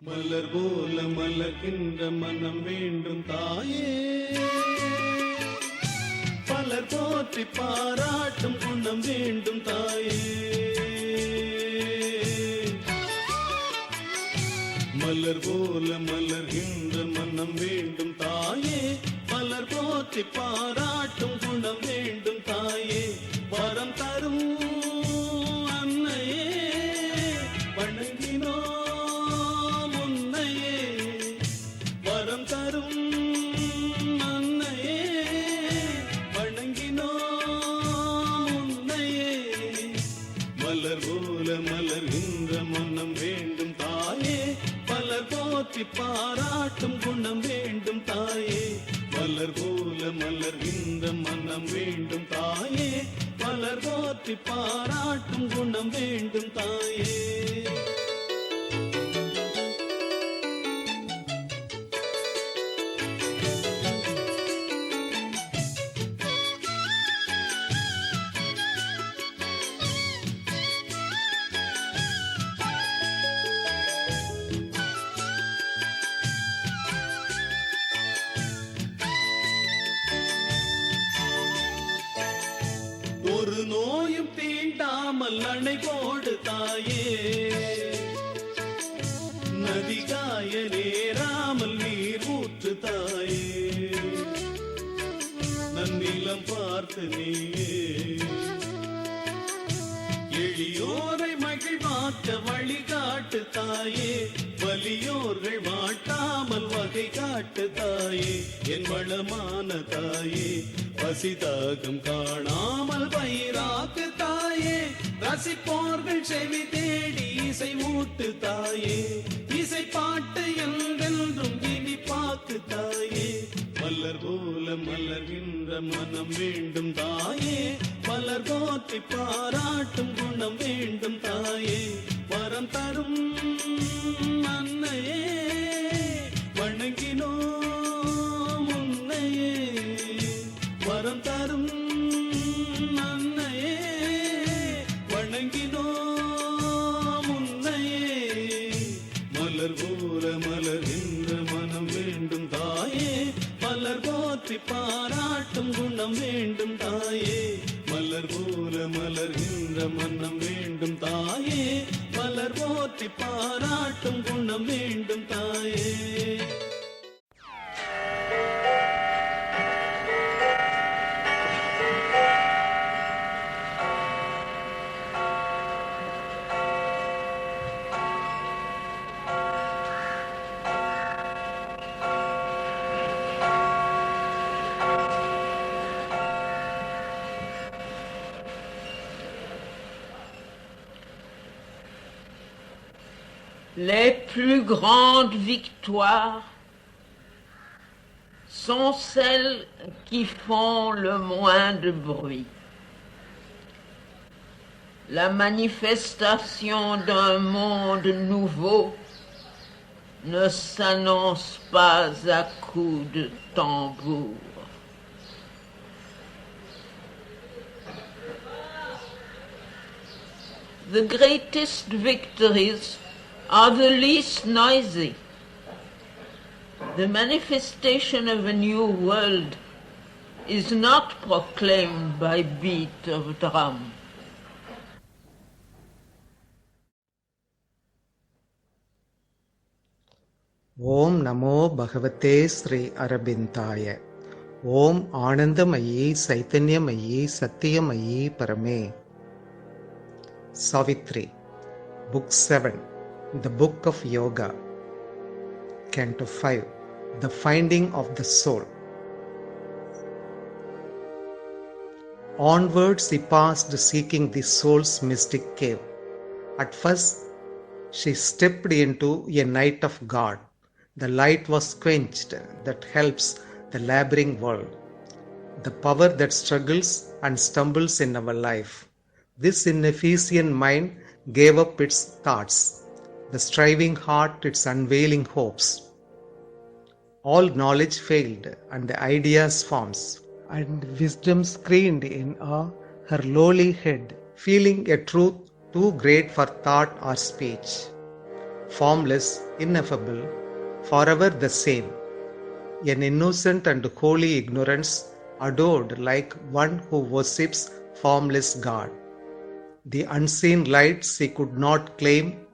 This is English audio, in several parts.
மலர் போல மலர்கின்ற மனம் வேண்டும் தாயே, பலர் போற்றி பாராட்டும் குணம் வேண்டும் தாயே. மலர் போல மலர்கின்ற மனம் வேண்டும் தாயே, பலர் போற்றி பாராட்டும் குணம் வேண்டும் தாயே. வரம் தரும் அன்னையே வணங்கினோம் உன்னையே, வரம் தரும் அன்னையே வணங்கினோம் உன்னையே. மலர் போல மலர்கின்ற மனம் வேண்டும் தாயே, பலர் போற்றி பாராட்டும் குணம் வேண்டும் தாயே. மலர் போல மலர்கின்ற மனம் வேண்டும் தாயே, பலர் போற்றி பாராட்டும் குணம் வேண்டும் தாயே. ஒரு நோயும் தீண்டாமல் அணை போடு தாயே, நதி காய நேராமல் நீர் ஊற்று தாயே. நன்னிலம் பார்த்து நீயே எளியோரை மகிழ்வாக்க வழிகாட்டு தாயே, வலியோர்கள் வாட்டாமல் வகை காட்டு தாயே. என் வளமான தாயே, பசிதாகம் காணாமல் பயிராக்கு தாயே, ரசிப்போர்கள் செவி தேடி இசை ஊட்டு தாயே. இசை பாட்டு என்றென்றும் இனி பாக்கு தாயே. மலர் போல மலர்கின்ற மனம் வேண்டும் தாயே, மலர் போற்றி பாராட்டும் குணம் வேண்டும் தாயே. வரம் தரும் அன்னையே வணங்கினோம் உன்னையே, வரம் தரும் அன்னையே வணங்கினோம் உன்னையே. மலர் போல மலர்கின்ற மனம் வேண்டும் தாயே, மலர் போற்றி பாராட்டும் குணம் வேண்டும் தாயே. மலர் போல மலர்கின்ற மனம் வேண்டும் தாயே, மலர் போற்றி பாராட்டும் குணம் வேண்டும் தாயே. Les plus grandes victoires sont celles qui font le moins de bruit. La manifestation d'un monde nouveau ne s'annonce pas à coups de tambour. The greatest victories are the least noisy. The manifestation of a new world is not proclaimed by beat of drum. Om Namo Bhagavate Shri Aurobindo. Om Anandamayi Saitanyamayi Satyamayi Parame. Savitri, Book 7, The Book of Yoga, Canto 5, The Finding of the Soul. Onwards he passed seeking the soul's mystic cave. At first she stepped into a night of God. The light was quenched that helps the laboring world, the power that struggles and stumbles in our life. This inefficient mind gave up its thoughts, the striving heart its unveiling hopes. All knowledge failed and the ideas forms, and wisdom screened in her lowly head, feeling a truth too great for thought or speech. formless, ineffable, forever the same. An innocent and holy ignorance, adored like one who worships formless God. The unseen light she could not claim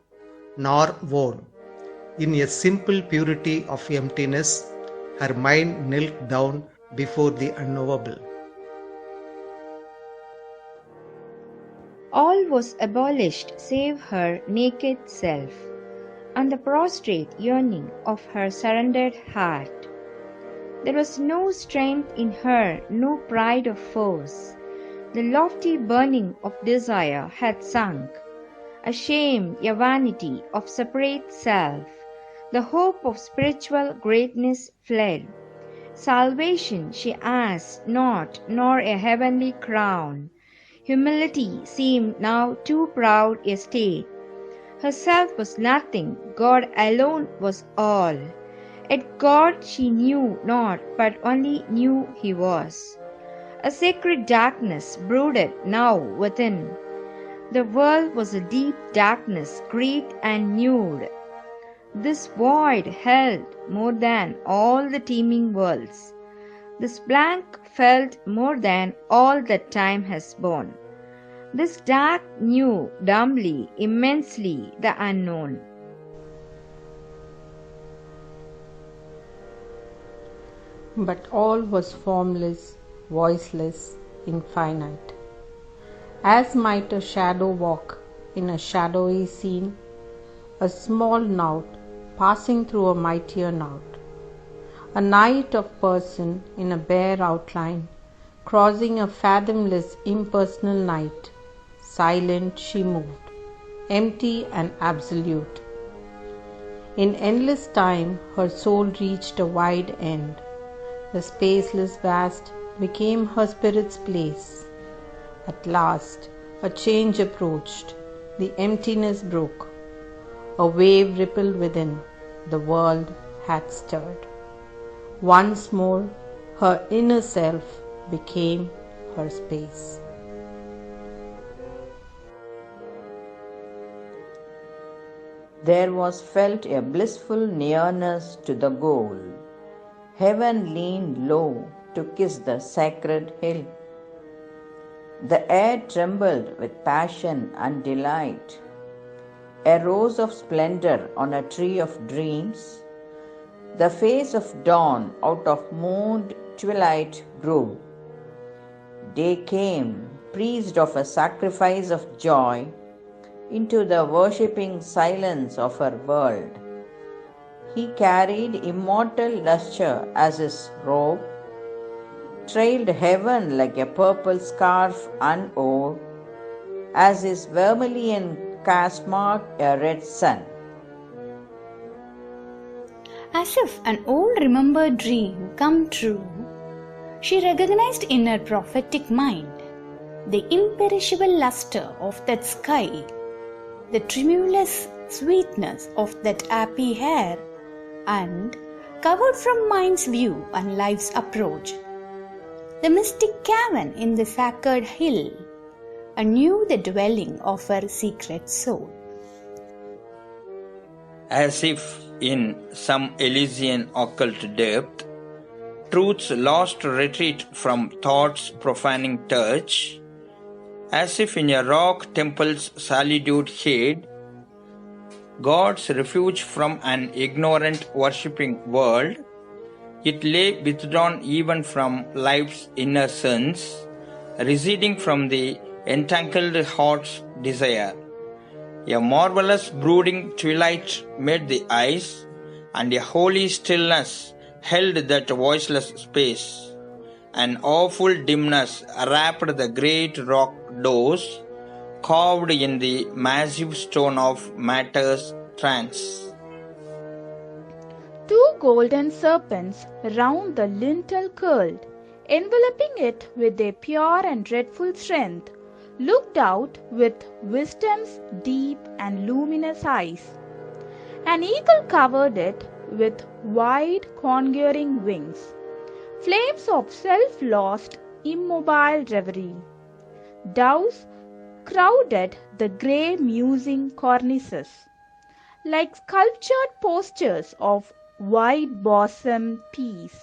nor own. In a simple purity of emptiness, her mind knelt down before the unknowable. All was abolished save her naked self, and the prostrate yearning of her surrendered heart. There was no strength in her, no pride of force. The lofty burning of desire had sunk. A shame, a vanity of separate self, the hope of spiritual greatness fled. Salvation she asked not, nor a heavenly crown. Humility seemed now too proud a state. Herself was nothing, God alone was all. Yet God she knew not, but only knew He was. A sacred darkness brooded now within. The world was a deep darkness, great and nude. This void held more than all the teeming worlds. This blank felt more than all that time has borne. This dark knew dumbly, immensely the unknown. But all was formless, voiceless, infinite. As might a shadow walk in a shadowy scene, a small knout passing through a mightier knout, a night of person in a bare outline, crossing a fathomless impersonal night, silent she moved, empty and absolute. In endless time her soul reached a wide end. The spaceless vast became her spirit's place. At last a change approached, the emptiness broke. A wave rippled within, the world had stirred. Once more her inner self became her space. There was felt a blissful nearness to the goal. Heaven leaned low to kiss the sacred hill. The air trembled with passion and delight. A rose of splendor on a tree of dreams, the face of dawn out of mooned twilight grew. Day came, priest of a sacrifice of joy, into the worshipping silence of her world. He carried immortal lustre as his robe, trailed heaven like a purple scarf unwove, as his vermilion casque marked a red sun. As if an old remembered dream come true, she recognized in her prophetic mind the imperishable luster of that sky, the tremulous sweetness of that happy hair, and, covered from mind's view and life's approach, the mystic cavern in the sacred hill, anew the dwelling of her secret soul. As if in some Elysian occult depth, truth's lost retreat from thought's profaning touch, as if in a rock temple's solitude hid, God's refuge from an ignorant worshipping world, it lay withdrawn even from life's inner sense, receding from the entangled heart's desire. A marvelous brooding twilight made the eyes, and a holy stillness held that voiceless space. An awful dimness wrapped the great rock doors, carved in the massive stone of matter's trance. Two golden serpents round the lintel curled, enveloping it with their pure and dreadful strength, looked out with wisdom's deep and luminous eyes. An eagle covered it with wide conjuring wings, flames of self-lost, immobile reverie. Doves crowded the grey musing cornices. like sculptured posters of white bosom peace.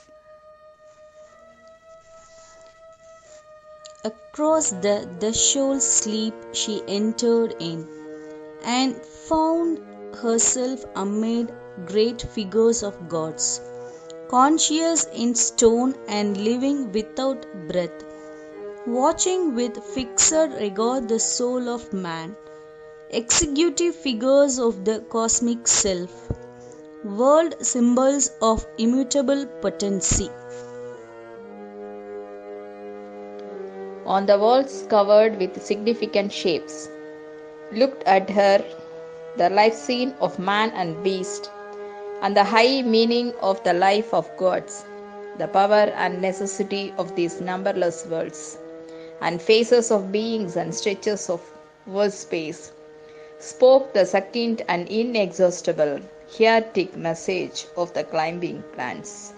Across the desolate sleep she entered in, and found herself amid great figures of gods, conscious in stone and living without breath, watching with fixed regard the soul of man, executive figures of the cosmic self, world symbols of immutable potency. On the walls covered with significant shapes, looked at her the life scene of man and beast, and the high meaning of the life of gods, the power and necessity of these numberless worlds, and faces of beings and stretches of world space, spoke the succinct and inexhaustible, hieratic message of the climbing plants.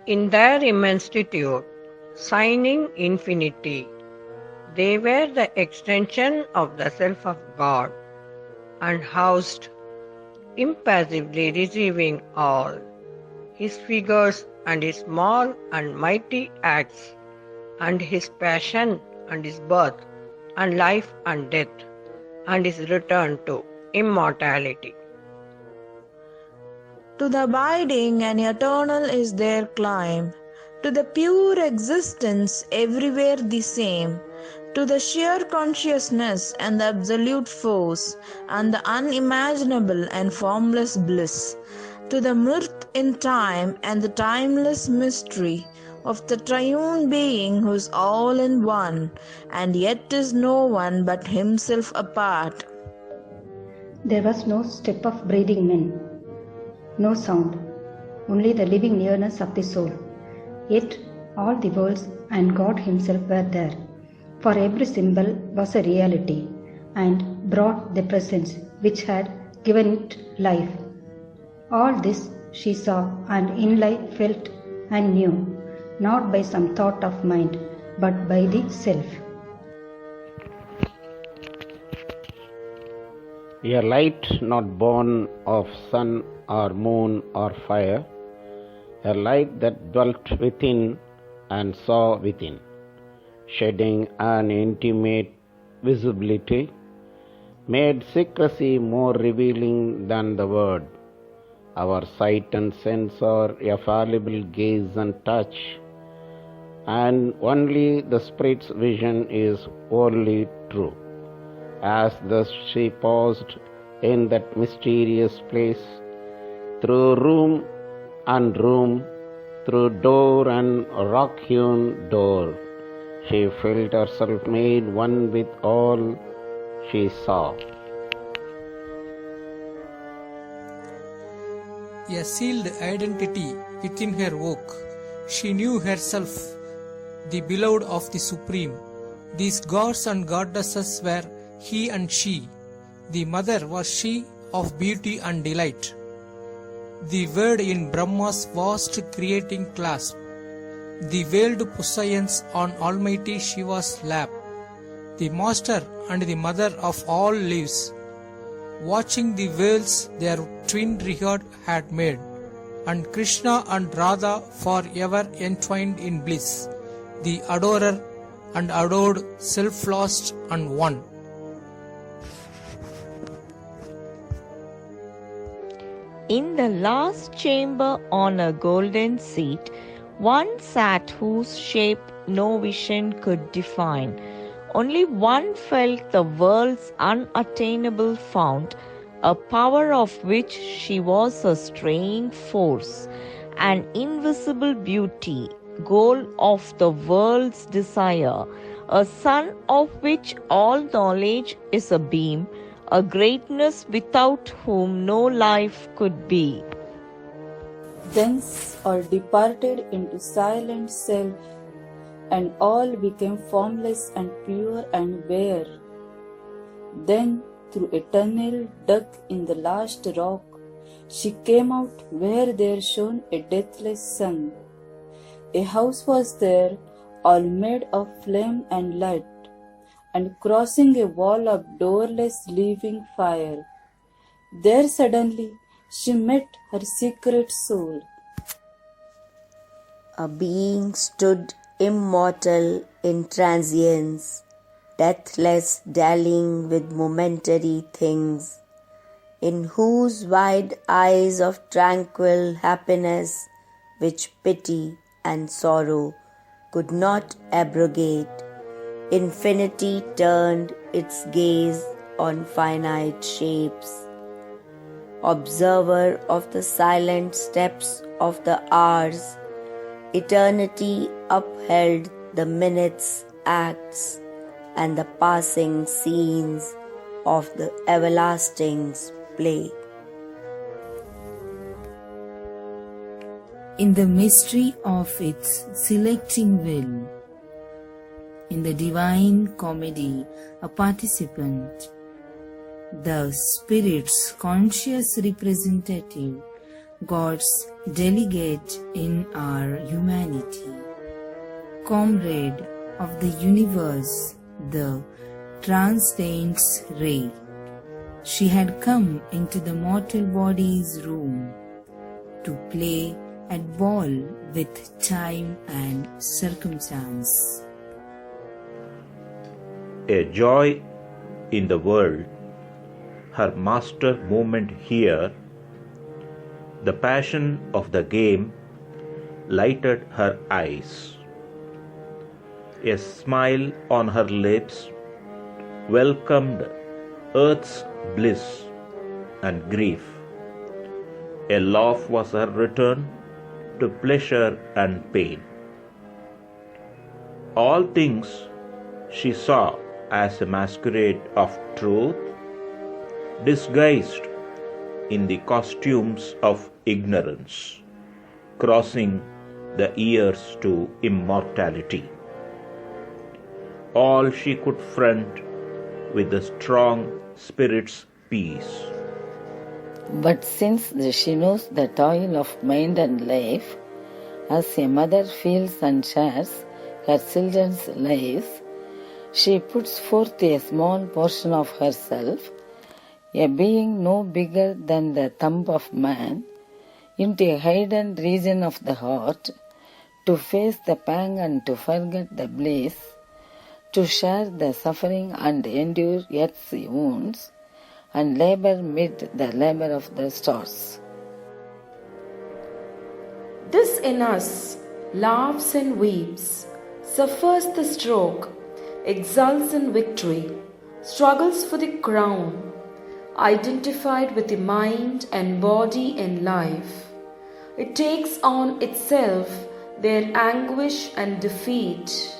In their immensitude, shining infinity, they were the extension of the self of God, and housed, impassively receiving all, his figures and his small and mighty acts, and his passion and his birth, and life and death, and his return to immortality. To the abiding and eternal is their climb, to the pure existence everywhere the same, to the sheer consciousness and the absolute force, and the unimaginable and formless bliss, to the mirth in time and the timeless mystery of the triune being who is all in one, and yet is no one but himself apart. There was no step of breathing men, no sound, only the living nearness of the soul. Yet all the worlds and God himself were there, for every symbol was a reality and brought the presence which had given it life. All this she saw and in life felt and knew, not by some thought of mind, but by the self. A light not born of sun or moon or fire, a light that dwelt within and saw within, shedding an intimate visibility, made secrecy more revealing than the word. Our sight and sense are a fallible gaze and touch, and only the Spirit's vision is wholly true. As thus she paused in that mysterious place, through room and room, through door and rock-hewn door, she felt herself made one with all she saw. A sealed identity within her woke. She knew herself the beloved of the Supreme. These gods and goddesses were he and she. The mother was she of beauty and delight. The word in Brahma's vast creating clasp. The veiled Pusayans on Almighty Shiva's lap. The master and the mother of all lives. Watching the worlds their twin regard had made, and Krishna and Radha forever entwined in bliss, the adorer and adored, self-lost and one. In the last chamber on a golden seat, one sat whose shape no vision could define. Only one felt the world's unattainable fount, a power of which she was a straying force, an invisible beauty, goal of the world's desire, a sun of which all knowledge is a beam, a greatness without whom no life could be. Thence all departed into silent self, and all became formless and pure and bare. Then, through a tunnel dug in the last rock, she came out where there shone a deathless sun. A house was there, all made of flame and light, and crossing a wall of doorless living fire, There suddenly she met her secret soul. A being stood immortal in transience, deathless, dallying with momentary things, in whose wide eyes of tranquil happiness, which pity and sorrow could not abrogate, infinity turned its gaze on finite shapes. Observer of the silent steps of the hours, eternity upheld the minutes, acts, and the passing scenes of the everlasting's play. In the mystery of its selecting will, in the divine comedy, a participant, the Spirit's conscious representative, God's delegate in our humanity, comrade of the universe, the transcendent's ray. She had come into the mortal body's room to play at ball with time and circumstance. A joy in the world, her master movement here, the passion of the game lighted her eyes. A smile on her lips welcomed earth's bliss and grief. A laugh was her return to pleasure and pain. All things she saw as a masquerade of truth, disguised in the costumes of ignorance, crossing the years to immortality. All she could front with the strong spirit's peace. But since she knows the toil of mind and life, as a mother feels and shares her children's lives, she puts forth a small portion of herself, a being no bigger than the thumb of man, into a hidden region of the heart, to face the pang and to forget the bliss, to share the suffering and endure earth's wounds, and labor mid the labor of the stars. This in us laughs and weeps, suffers the stroke, exults in victory, struggles for the crown, identified with the mind and body and life. It takes on itself their anguish and defeat,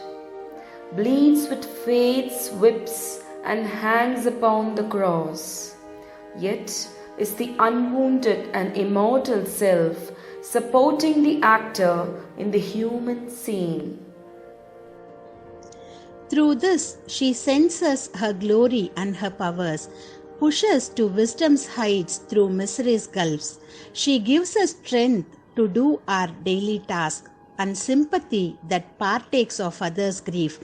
bleeds with fate's whips and hangs upon the cross, yet is the unwounded and immortal self supporting the actor in the human scene. Through this, she senses her glory and her powers, pushes to wisdom's heights through misery's gulfs. She gives us strength to do our daily task, and sympathy that partakes of others' grief,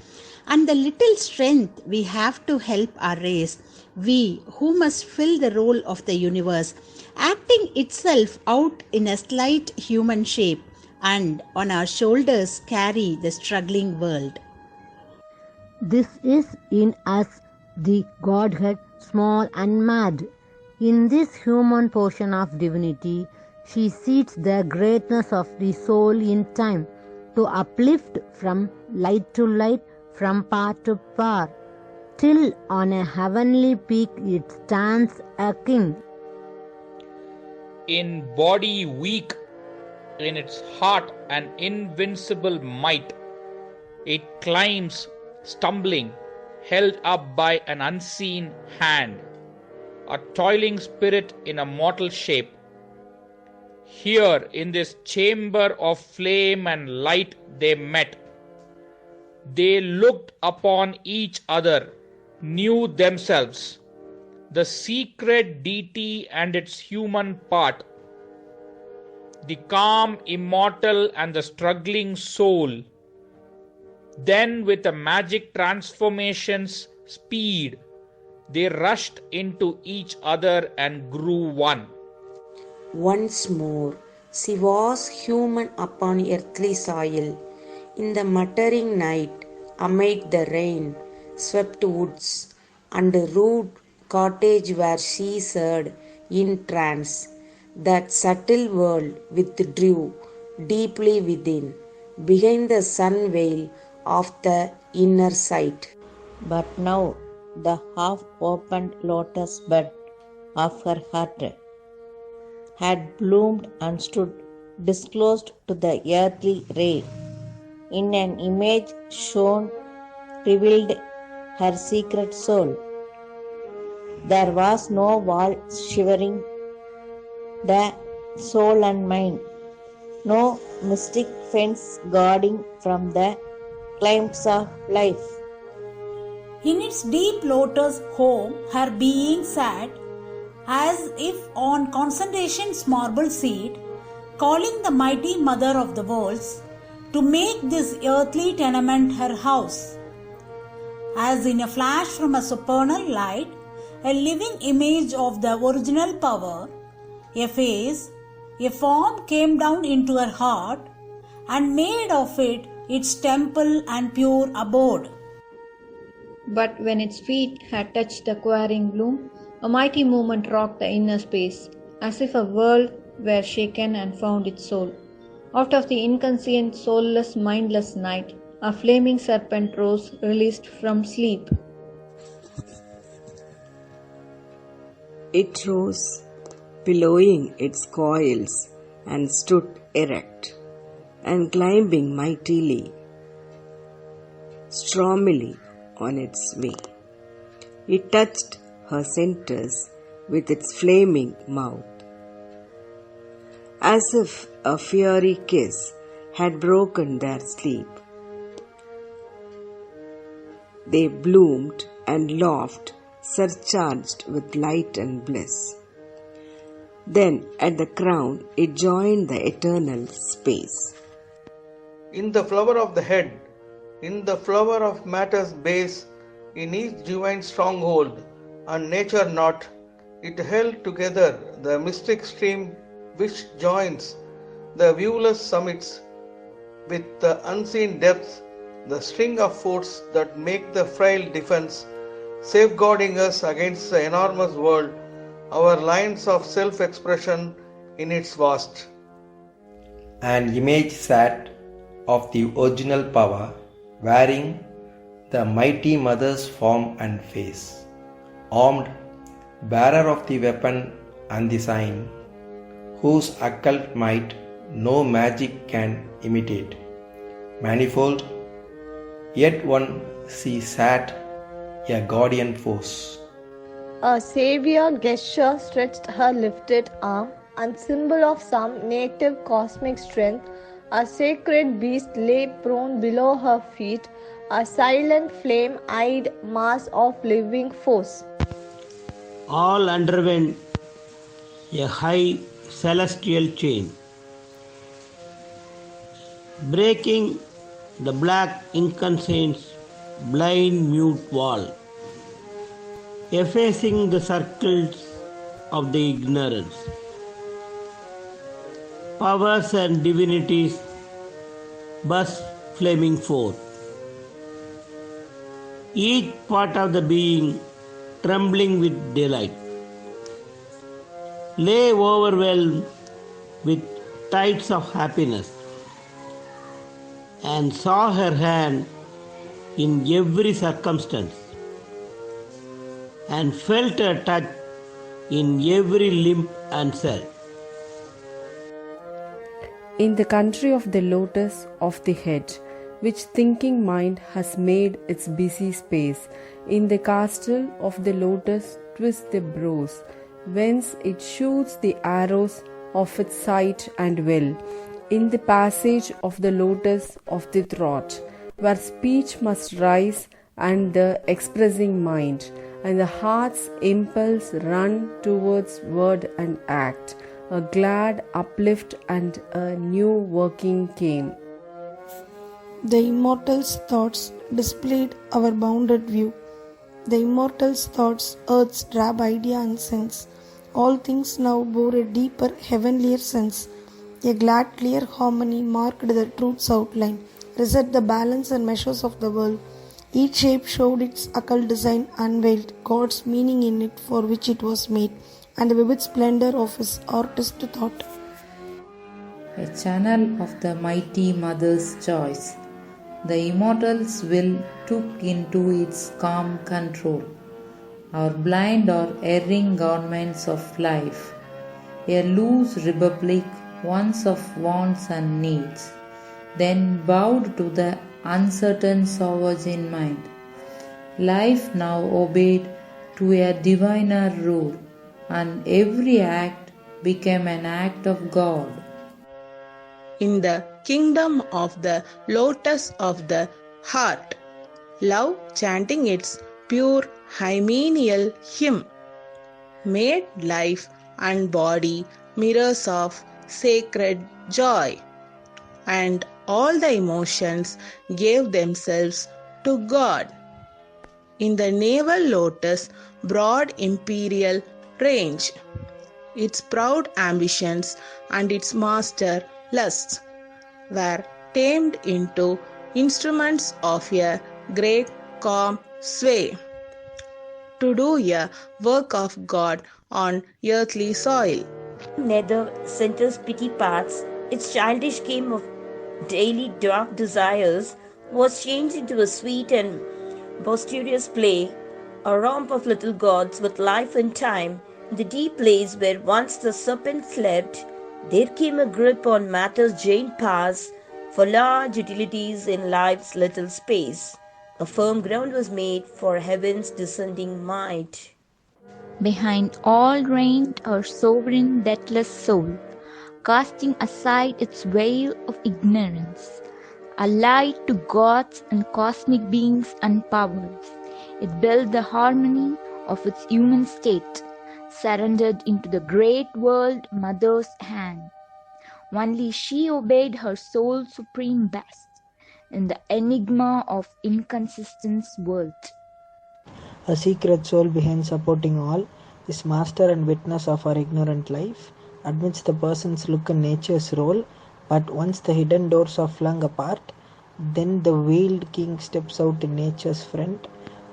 and the little strength we have to help our race, we who must fill the role of the universe, acting itself out in a slight human shape, and on our shoulders carry the struggling world. This is in us the Godhead, small and mad. In this human portion of divinity, she sees the greatness of the soul in time, to uplift from light to light, from power to power, till on a heavenly peak it stands a king. In body weak, in its heart an invincible might, it climbs, stumbling, held up by an unseen hand, a toiling spirit in a mortal shape. Here in this chamber of flame and light they met. They looked upon each other, knew themselves, the secret deity and its human part, the calm immortal and the struggling soul. Then with a magic transformation's speed, They rushed into each other and grew one. Once more, she was human upon earthly soil. In the muttering night, amid the rain, swept woods, and rude cottage where she sat in trance, that subtle world withdrew deeply within, behind the sun veil of the inner sight. But now the half-opened lotus bud of her heart had bloomed and stood disclosed to the earthly ray. In an image shone revealed her secret soul. There was no wall shivering the soul and mind, no mystic fence guarding from the claims of life. In its deep lotus home, her being sat, as if on concentration's marble seat, calling the mighty mother of the worlds to make this earthly tenement her house. As in a flash from a supernal light, a living image of the original power, a face, a form came down into her heart and made of it its temple and pure abode. But when its feet had touched the quivering bloom, a mighty movement rocked the inner space, as if a world were shaken and found its soul. Out of the inconscient, soulless, mindless night, a flaming serpent rose, released from sleep. It rose, billowing its coils, and stood erect, and climbing mightily, stormily on its way. It touched her centers with its flaming mouth, as if a fiery kiss had broken their sleep. They bloomed and laughed, surcharged with light and bliss. Then at the crown it joined the eternal space. In the flower of the head, in the flower of matter's base, in each divine stronghold and nature knot, it held together the mystic stream which joins the viewless summits with the unseen depths, the string of force that make the frail defense, safeguarding us against the enormous world, our lines of self-expression in its vast. An image sat of the original power, wearing the mighty mother's form and face, armed, bearer of the weapon and the sign, whose occult might no magic can imitate. Manifold, yet one she sat, a guardian force. A savior gesture stretched her lifted arm, and symbol of some native cosmic strength, a sacred beast lay prone below her feet, a silent flame-eyed mass of living force. All underwent a high celestial chain, breaking the black inconscience blind mute wall, effacing the circles of the ignorance. Powers and divinities burst flaming forth, each part of the being trembling with delight, lay overwhelmed with tides of happiness, and saw her hand in every circumstance, and felt her touch in every limb and cell. In the country of the lotus of the head, which thinking mind has made its busy space, in the castle of the lotus twist the brows, whence it shoots the arrows of its sight and will, in the passage of the lotus of the throat, where speech must rise and the expressing mind, and the heart's impulse run towards word and act, a glad uplift and a new working came. The immortal's thoughts displayed our bounded view, the immortal's thoughts, earth's drab idea and sense. All things now bore a deeper, heavenlier sense. A glad, clear harmony marked the truth's outline, reset the balance and measures of the world. Each shape showed its occult design, unveiled God's meaning in it for which it was made, and the vivid splendor of his artist thought. A channel of the mighty mother's choice. The immortal's will took into its calm control our blind or erring governments of life, a loose republic once of wants and needs, then bowed to the uncertain sovereign mind. Life now obeyed to a diviner rule, and every act became an act of God. In the kingdom of the lotus of the heart, love chanting its pure hymeneal hymn made life and body mirrors of sacred joy, and all the emotions gave themselves to God. In the navel lotus broad imperial range, its proud ambitions and its master lusts were tamed into instruments of a great calm sway to do a work of God on earthly soil. Nether center's petty paths, its childish game of daily dark desires was changed into a sweet and boisterous play, a romp of little gods with life and time. In the deep place where once the serpent slept, there came a grip on matter's giant powers for large utilities in life's little space. A firm ground was made for heaven's descending might. Behind all reigned our sovereign deathless soul, casting aside its veil of ignorance, a light to gods and cosmic beings and powers. It built the harmony of its human state, surrendered into the great world mother's hand. Only she obeyed her soul's supreme best in the enigma of inconsistent world. A secret soul behind supporting all, is master and witness of our ignorant life, admits the person's look in nature's role, but once the hidden doors are flung apart, then the veiled king steps out in nature's front.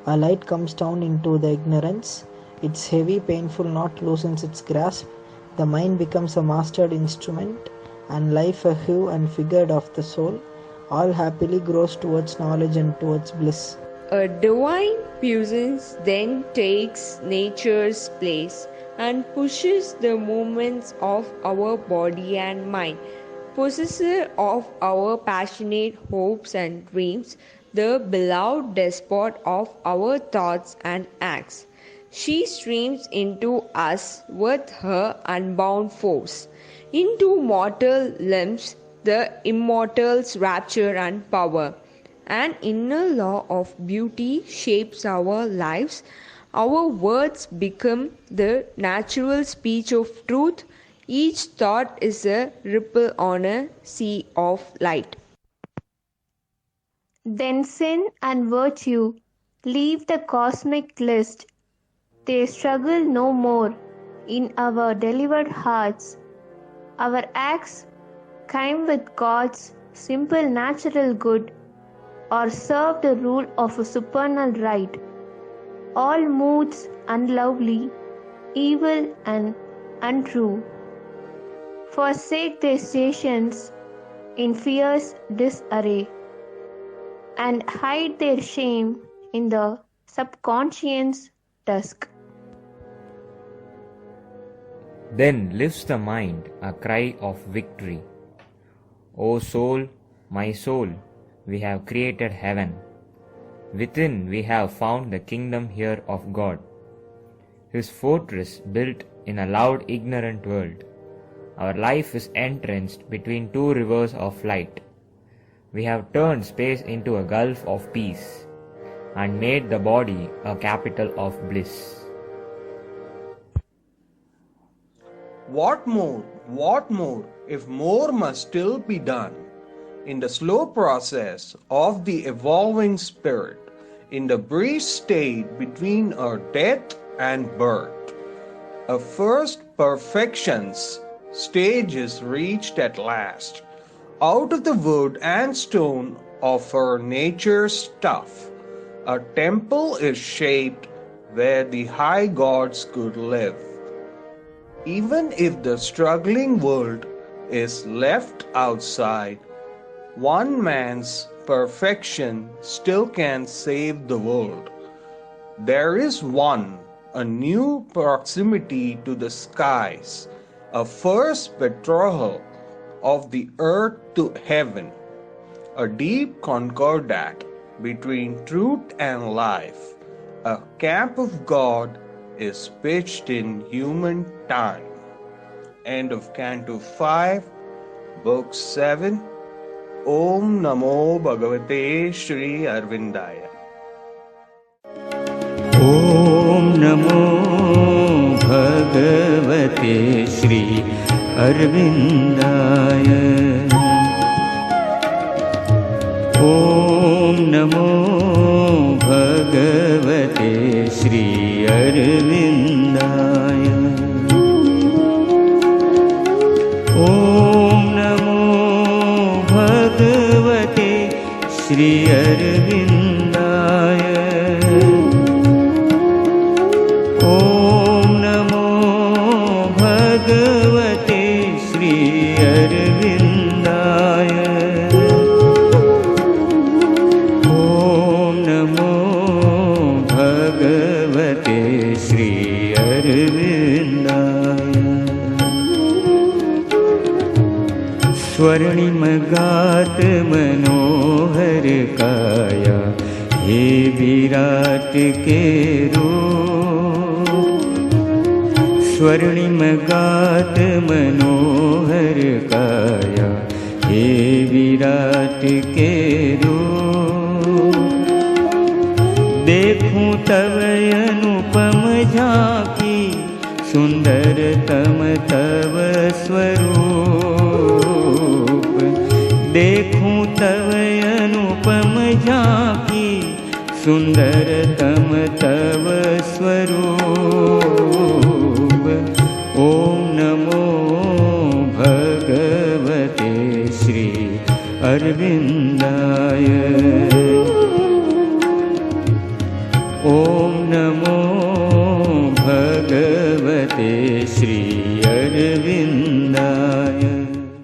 A light comes down into the ignorance. Its heavy, painful knot loosens its grasp. The mind becomes a mastered instrument, and life a hue and figured of the soul. All happily grows towards knowledge and towards bliss. A divine presence then takes nature's place and pushes the movements of our body and mind. Possessor of our passionate hopes and dreams, the beloved despot of our thoughts and acts. She streams into us with her unbound force, into mortal limbs the immortal's rapture and power. An inner law of beauty shapes our lives. Our words become the natural speech of truth. Each thought is a ripple on a sea of light. Then sin and virtue leave the cosmic list. They struggle no more in our delivered hearts. Our acts came with God's simple natural good, or serve the rule of a supernal right. All moods unlovely, evil and untrue, forsake their stations in fierce disarray, and hide their shame in the subconscious dusk. Then lifts the mind a cry of victory. O soul, my soul, we have created heaven. Within we have found the kingdom here of God, His fortress built in a loud ignorant world. Our life is entrenched between two rivers of light. We have turned space into a gulf of peace and made the body a capital of bliss. What more, if more must still be done? In the slow process of the evolving spirit, in the brief state between her death and birth. A first perfections stage is reached at last. Out of the wood and stone of her nature's stuff, a temple is shaped where the high gods could live. Even if the struggling world is left outside, one man's perfection still can save the world. There is one, a new proximity to the skies, a first betrothal of the earth to heaven, a deep concordat between truth and life. A camp of God is pitched in human time. End of Canto 5, Book 7. Om Namo Bhagavate Shri Arvindaya. Om Namo Bhagavate Shri Arvindaya. Om Namo Bhagavate Shri Arvindaya. Om Namo Bhagavate Shri Arvindaya. Om Namo Bhagavate Shri Arvindaya. Om Namo Bhagavate Shri Arvindaya. स्वर्णिम गात मनोहर काया, हे विराट के रूप। स्वर्णिम गात मनोहर काया, हे विराट के रूप। देखूं तव अनुपम झांकी, सुंदरतम तव स्वरूप। देखूं तव अनुपम झांकी, सुंदरतम तव स्वरूप। ओम नमो भगवते श्री अरविंदाय।